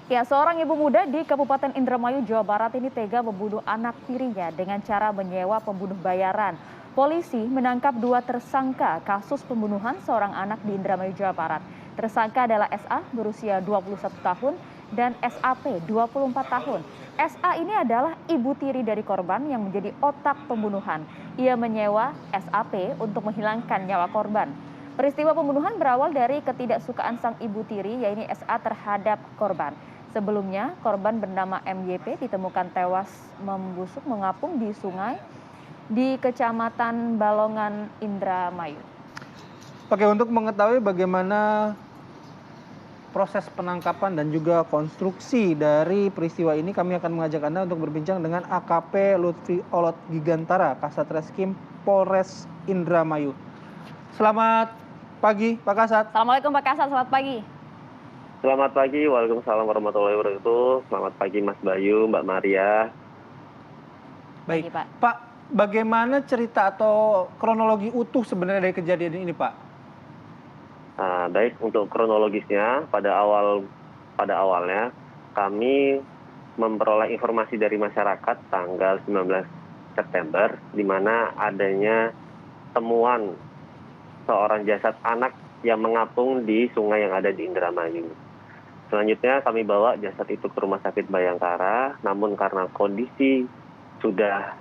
Ya, seorang ibu muda di Kabupaten Indramayu, Jawa Barat ini tega membunuh anak tirinya dengan cara menyewa pembunuh bayaran. Polisi menangkap dua tersangka kasus pembunuhan seorang anak di Indramayu, Jawa Barat. Tersangka adalah SA berusia 21 tahun dan SAP 24 tahun. SA ini adalah ibu tiri dari korban yang menjadi otak pembunuhan. Ia menyewa SAP untuk menghilangkan nyawa korban. Peristiwa pembunuhan berawal dari ketidaksukaan sang ibu tiri, yaitu SA terhadap korban. Sebelumnya, korban bernama MYP ditemukan tewas membusuk mengapung di sungai di Kecamatan Balongan, Indramayu. Oke, untuk mengetahui bagaimana proses penangkapan dan juga konstruksi dari peristiwa ini, kami akan mengajak Anda untuk berbincang dengan AKP Lutfi Olot Gigantara, Kasat Reskrim Polres Indramayu. Selamat pagi, Pak Kasat. Assalamualaikum Pak Kasat, selamat pagi. Selamat pagi, waalaikumsalam warahmatullahi wabarakatuh. Selamat pagi Mas Bayu, Mbak Maria. Baik, Pak. Pak, bagaimana cerita atau kronologi utuh sebenarnya dari kejadian ini, Pak? Baik, untuk kronologisnya pada awalnya kami memperoleh informasi dari masyarakat tanggal 19 September di mana adanya temuan seorang jasad anak yang mengapung di sungai yang ada di Indramayu. Selanjutnya kami bawa jasad itu ke Rumah Sakit Bayangkara, namun karena kondisi sudah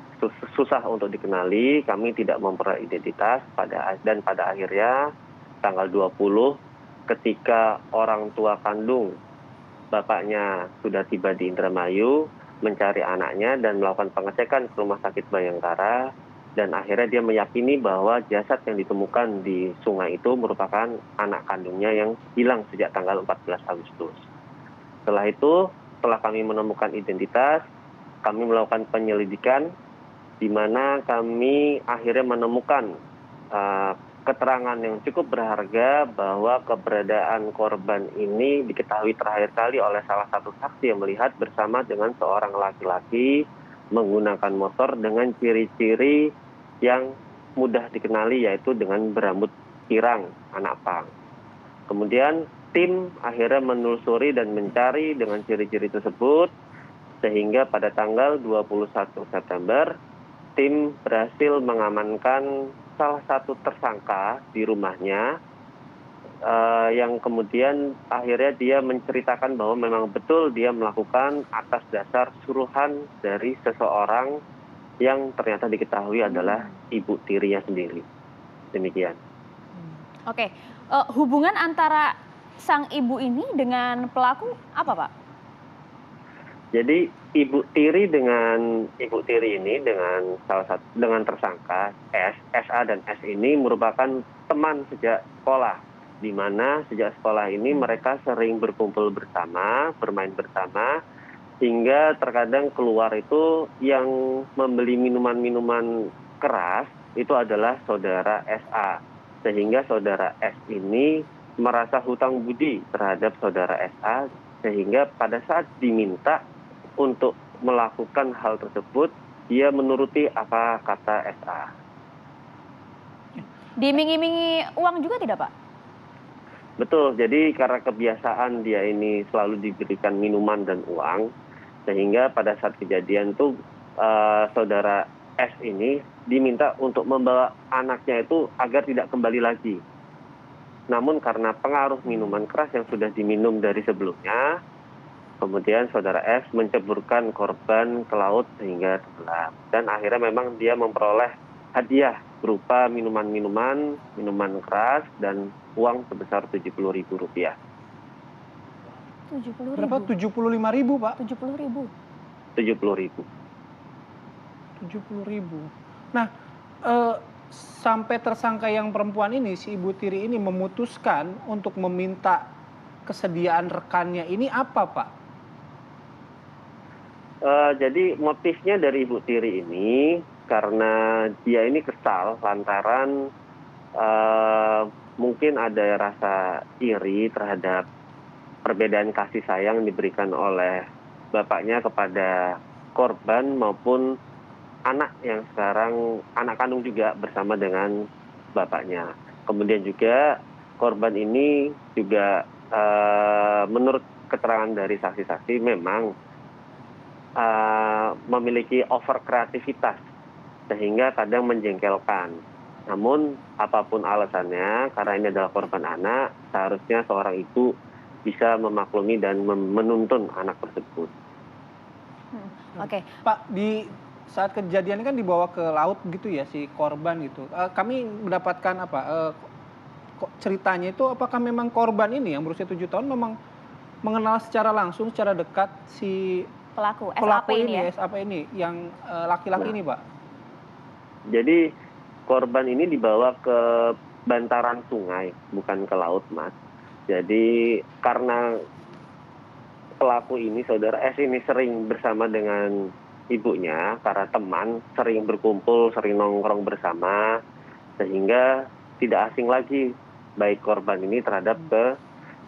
susah untuk dikenali, kami tidak memperoleh identitas dan pada akhirnya tanggal 20 ketika orang tua kandung bapaknya sudah tiba di Indramayu mencari anaknya dan melakukan pengecekan ke Rumah Sakit Bayangkara, dan akhirnya dia meyakini bahwa jasad yang ditemukan di sungai itu merupakan anak kandungnya yang hilang sejak tanggal 14 Agustus. Setelah itu, setelah kami menemukan identitas, kami melakukan penyelidikan di mana kami akhirnya menemukan keterangan yang cukup berharga bahwa keberadaan korban ini diketahui terakhir kali oleh salah satu saksi yang melihat bersama dengan seorang laki-laki menggunakan motor dengan ciri-ciri yang mudah dikenali, yaitu dengan berambut pirang, anak pang. Kemudian tim akhirnya menelusuri dan mencari dengan ciri-ciri tersebut, sehingga pada tanggal 21 September tim berhasil mengamankan salah satu tersangka di rumahnya, yang kemudian akhirnya dia menceritakan bahwa memang betul dia melakukan atas dasar suruhan dari seseorang yang ternyata diketahui adalah ibu tirinya sendiri. Demikian. Oke, hubungan antara sang ibu ini dengan pelaku apa, Pak? Jadi ibu tiri ini dengan tersangka SA dan S ini merupakan teman sejak sekolah, di mana sejak sekolah ini mereka sering berkumpul bersama, bermain bersama, hingga terkadang keluar itu yang membeli minuman-minuman keras itu adalah saudara SA. Sehingga saudara S ini merasa hutang budi terhadap saudara SA, sehingga pada saat diminta untuk melakukan hal tersebut, dia menuruti apa kata SA. Diiming-imingi uang juga tidak, Pak? Betul, jadi karena kebiasaan dia ini selalu diberikan minuman dan uang, sehingga pada saat kejadian itu saudara S ini diminta untuk membawa anaknya itu agar tidak kembali lagi. Namun karena pengaruh minuman keras yang sudah diminum dari sebelumnya, kemudian saudara S menceburkan korban ke laut sehingga tenggelam. Dan akhirnya memang dia memperoleh hadiah berupa minuman keras dan uang sebesar Rp70.000. 70.000. Berapa? 75.000, Pak? 70.000. 70.000. 70.000. Nah, sampai tersangka yang perempuan ini, si ibu tiri ini memutuskan untuk meminta kesediaan rekannya ini apa, Pak? Jadi motifnya dari ibu tiri ini karena dia ini kesal lantaran mungkin ada rasa iri terhadap perbedaan kasih sayang diberikan oleh bapaknya kepada korban maupun anak yang sekarang anak kandung juga bersama dengan bapaknya. Kemudian juga korban ini juga menurut keterangan dari saksi-saksi memang memiliki over kreativitas sehingga kadang menjengkelkan. Namun apapun alasannya, karena ini adalah korban anak, seharusnya seorang ibu bisa memaklumi dan menuntun anak tersebut. Oke. Pak, di saat kejadian kan dibawa ke laut gitu ya si korban gitu. Kami mendapatkan ceritanya itu apakah memang korban ini yang berusia 7 tahun memang mengenal secara langsung, secara dekat si Pelaku SAP pelaku ini ya. SAP ini yang laki-laki ini, Pak? Jadi korban ini dibawa ke bantaran sungai, bukan ke laut, Mas. Jadi karena pelaku ini, saudara S ini sering bersama dengan ibunya, para teman, sering berkumpul, sering nongkrong bersama, sehingga tidak asing lagi baik korban ini terhadap ke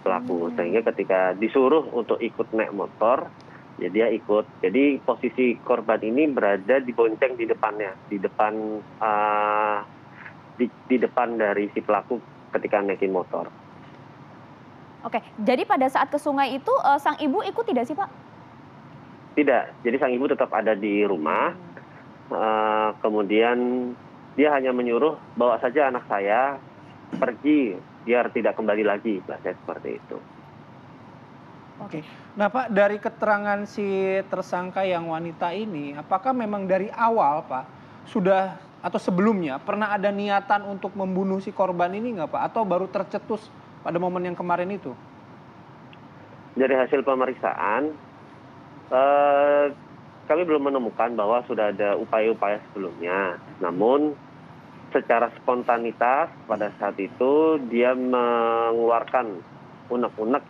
pelaku. Sehingga ketika disuruh untuk ikut naik motor, ya dia ikut. Jadi posisi korban ini berada di bonceng di depannya, di depan dari si pelaku ketika naikin motor. Oke, jadi pada saat ke sungai itu sang ibu ikut tidak sih, Pak? Tidak, jadi sang ibu tetap ada di rumah. Kemudian dia hanya menyuruh bawa saja anak saya pergi biar tidak kembali lagi, bahasa seperti itu. Oke. Nah, Pak, dari keterangan si tersangka yang wanita ini, apakah memang dari awal, Pak, sudah atau sebelumnya pernah ada niatan untuk membunuh si korban ini nggak, Pak? Atau baru tercetus pada momen yang kemarin itu? Dari hasil pemeriksaan, kami belum menemukan bahwa sudah ada upaya-upaya sebelumnya. Namun secara spontanitas pada saat itu dia mengeluarkan unek-unek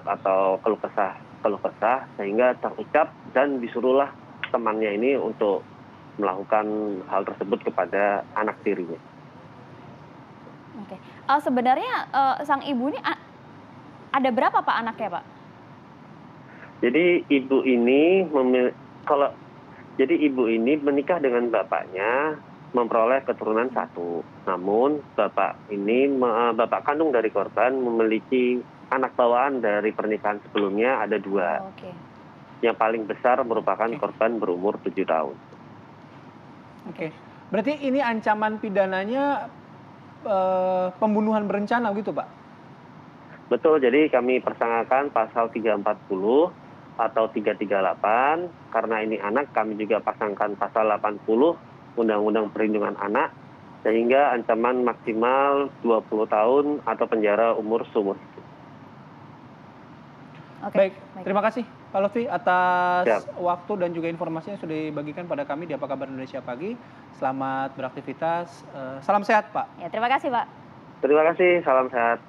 atau keluh kesah sehingga terucap dan disuruhlah temannya ini untuk melakukan hal tersebut kepada anak tirinya. Oke. Sebenarnya sang ibu ini ada berapa, Pak, anaknya, Pak? Jadi ibu ini menikah dengan bapaknya, memperoleh keturunan 1. Namun bapak kandung dari korban memiliki anak bawaan dari pernikahan sebelumnya ada 2. Oke. Yang paling besar merupakan korban berumur 7 tahun. Oke. Berarti ini ancaman pidananya pembunuhan berencana gitu, Pak? Betul, jadi kami persangkakan pasal 340 atau 338. Karena ini anak, kami juga pasangkan pasal 80 Undang-Undang Perlindungan Anak, sehingga ancaman maksimal 20 tahun atau penjara umur seumur hidup. Baik, terima kasih Pak Lutfi atas waktu dan juga informasinya sudah dibagikan pada kami di Apa Kabar Indonesia Pagi. Selamat beraktivitas, salam sehat, Pak. Ya, terima kasih, Pak. Terima kasih, salam sehat.